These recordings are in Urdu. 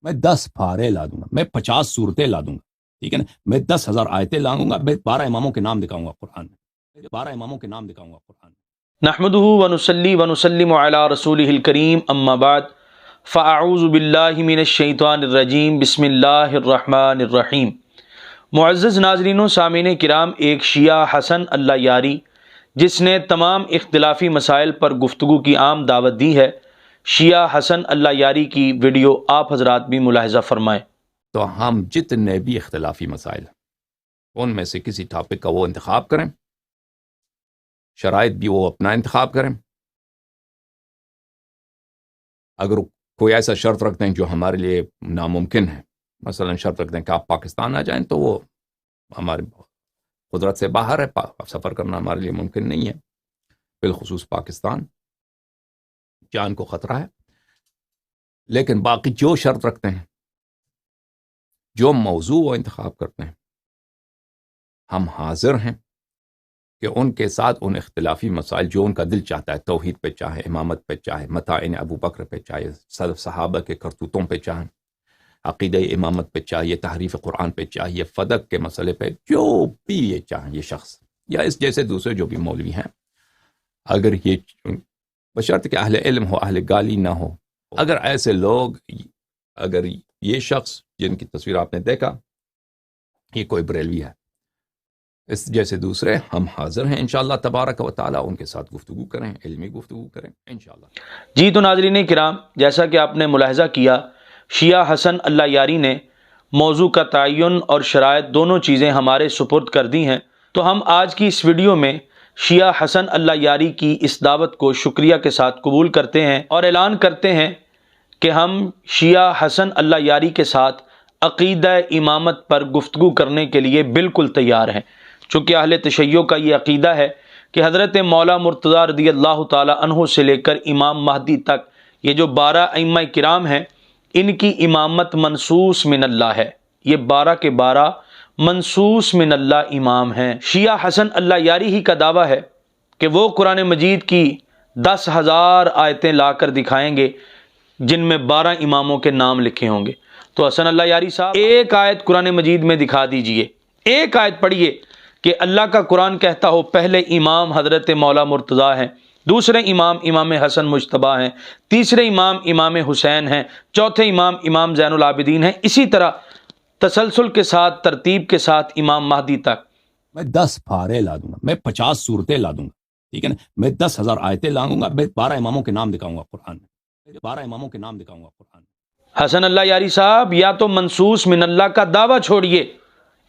میں 10 پارے لا دوں گا، میں 50 صورتیں لا دوں گا، ٹھیک ہے نا، میں 10,000 آیتیں لاؤں گا، میں 12 اماموں کے نام دکھاؤں گا قرآن میں، 12 اماموں کے نام دکھاؤں گا قرآن میں۔ نحمده ونصلي ونسلم على رسوله الكريم اما بعد فاعوذ باللہ من الشیطان الرجیم بسم اللہ الرحمن الرحیم۔ معزز ناظرین و سامعین کرام، ایک شیعہ حسن اللہ یاری جس نے تمام اختلافی مسائل پر گفتگو کی عام دعوت دی ہے، شیعہ حسن اللہ یاری کی ویڈیو آپ حضرات بھی ملاحظہ فرمائیں۔ تو ہم جتنے بھی اختلافی مسائل ان میں سے کسی ٹاپک کا وہ انتخاب کریں، شرائط بھی وہ اپنا انتخاب کریں، اگر کوئی ایسا شرط رکھتے ہیں جو ہمارے لیے ناممکن ہے، مثلا شرط رکھتے ہیں کہ آپ پاکستان آ جائیں، تو وہ ہماری قدرت سے باہر ہے، سفر کرنا ہمارے لیے ممکن نہیں ہے، بالخصوص پاکستان، جان کو خطرہ ہے۔ لیکن باقی جو شرط رکھتے ہیں، جو موضوع وہ انتخاب کرتے ہیں، ہم حاضر ہیں کہ ان کے ساتھ ان اختلافی مسائل جو ان کا دل چاہتا ہے، توحید پہ چاہے، امامت پہ چاہے، متاعین ابو بکر پہ چاہے، صحابہ کے کرتوتوں پہ چاہے، عقیدہ امامت پہ چاہیے، تحریف قرآن پہ چاہیے، فدق کے مسئلے پہ، جو بھی یہ چاہیں یہ شخص یا اس جیسے دوسرے جو بھی مولوی ہیں، اگر یہ بشرط کہ اہل علم ہو، اہل گالی نہ ہو، اگر ایسے لوگ، اگر یہ شخص جن کی تصویر آپ نے دیکھا یہ کوئی بریلوی ہے، اس جیسے دوسرے، ہم حاضر ہیں انشاءاللہ تبارک و تعالی ان کے ساتھ گفتگو کریں، علمی گفتگو کریں انشاءاللہ۔ جی تو ناظرین کرام، جیسا کہ آپ نے ملاحظہ کیا، شیعہ حسن اللہ یاری نے موضوع کا تعین اور شرائط دونوں چیزیں ہمارے سپرد کر دی ہیں، تو ہم آج کی اس ویڈیو میں شیعہ حسن اللہ یاری کی اس دعوت کو شکریہ کے ساتھ قبول کرتے ہیں اور اعلان کرتے ہیں کہ ہم شیعہ حسن اللہ یاری کے ساتھ عقیدہ امامت پر گفتگو کرنے کے لیے بالکل تیار ہیں، چونکہ اہل تشیع کا یہ عقیدہ ہے کہ حضرت مولا مرتضیٰ رضی اللہ تعالی عنہ سے لے کر امام مہدی تک یہ جو 12 ائمہ کرام ہیں، ان کی امامت منصوص من اللہ ہے، یہ 12 کے 12 منصوص من اللہ امام ہیں۔ شیعہ حسن اللہ یاری ہی کا دعویٰ ہے کہ وہ قرآن مجید کی 10,000 آیتیں لا کر دکھائیں گے جن میں 12 اماموں کے نام لکھے ہوں گے۔ تو حسن اللہ یاری صاحب، ایک آیت قرآن مجید میں دکھا دیجئے، ایک آیت پڑھیے کہ اللہ کا قرآن کہتا ہو پہلے امام حضرت مولا مرتضیٰ ہیں، دوسرے امام امام حسن مجتبیٰ ہیں، تیسرے امام امام حسین ہیں، چوتھے امام امام زین العابدین ہیں، اسی طرح تسلسل کے ساتھ، ترتیب کے ساتھ امام مہدی تک۔ میں 10 پارے لا دوں گا، میں 50 صورتیں لا دوں گا، ٹھیک ہے نا، میں 10,000 آیتیں لاؤں گا، میں 12 اماموں کے نام دکھاؤں گا قرآن میں، 12 اماموں کے نام دکھاؤں گا قرآن میں۔ حسن اللہ یاری صاحب، یا تو منصوص من اللہ کا دعویٰ چھوڑیے،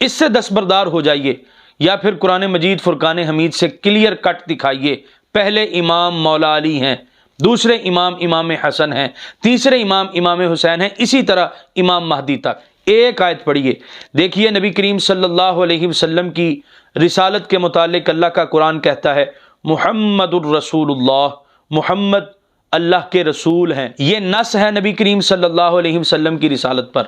اس سے دستبردار ہو جائیے، یا پھر قرآن مجید فرقان حمید سے کلیئر کٹ دکھائیے پہلے امام مولا علی ہیں، دوسرے امام امام حسن ہیں، تیسرے امام امام حسین ہیں، اسی طرح امام مہدی تک۔ ایک آیت پڑھیے، دیکھیے نبی کریم صلی اللہ علیہ وسلم کی رسالت کے متعلق اللہ کا قرآن کہتا ہے محمد الرسول اللہ، محمد اللہ کے رسول ہیں، یہ نص ہے نبی کریم صلی اللہ علیہ وسلم کی رسالت پر۔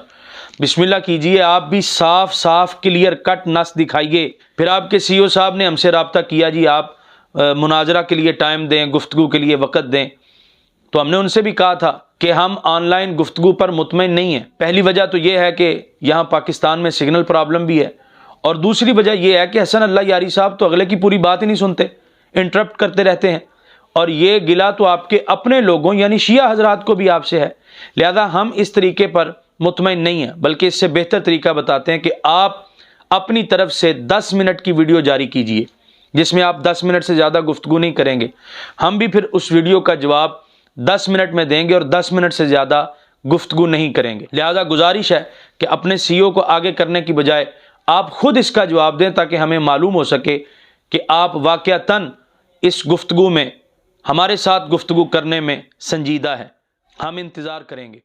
بسم اللہ کیجئے، آپ بھی صاف صاف کلیئر کٹ نص دکھائیے۔ پھر آپ کے سی او صاحب نے ہم سے رابطہ کیا، جی آپ مناظرہ کے لیے ٹائم دیں، گفتگو کے لیے وقت دیں، تو ہم نے ان سے بھی کہا تھا کہ ہم آن لائن گفتگو پر مطمئن نہیں ہیں۔ پہلی وجہ تو یہ ہے کہ یہاں پاکستان میں سگنل پرابلم بھی ہے، اور دوسری وجہ یہ ہے کہ حسن اللہ یاری صاحب تو اگلے کی پوری بات ہی نہیں سنتے، انٹرپٹ کرتے رہتے ہیں، اور یہ گلہ تو آپ کے اپنے لوگوں یعنی شیعہ حضرات کو بھی آپ سے ہے، لہذا ہم اس طریقے پر مطمئن نہیں ہیں، بلکہ اس سے بہتر طریقہ بتاتے ہیں کہ آپ اپنی طرف سے 10 منٹ کی ویڈیو جاری کیجئے، جس میں آپ 10 منٹ سے زیادہ گفتگو نہیں کریں گے، ہم بھی پھر اس ویڈیو کا جواب 10 منٹ میں دیں گے اور 10 منٹ سے زیادہ گفتگو نہیں کریں گے۔ لہذا گزارش ہے کہ اپنے سی او کو آگے کرنے کی بجائے آپ خود اس کا جواب دیں، تاکہ ہمیں معلوم ہو سکے کہ آپ واقعتاً اس گفتگو میں ہمارے ساتھ گفتگو کرنے میں سنجیدہ ہیں۔ ہم انتظار کریں گے۔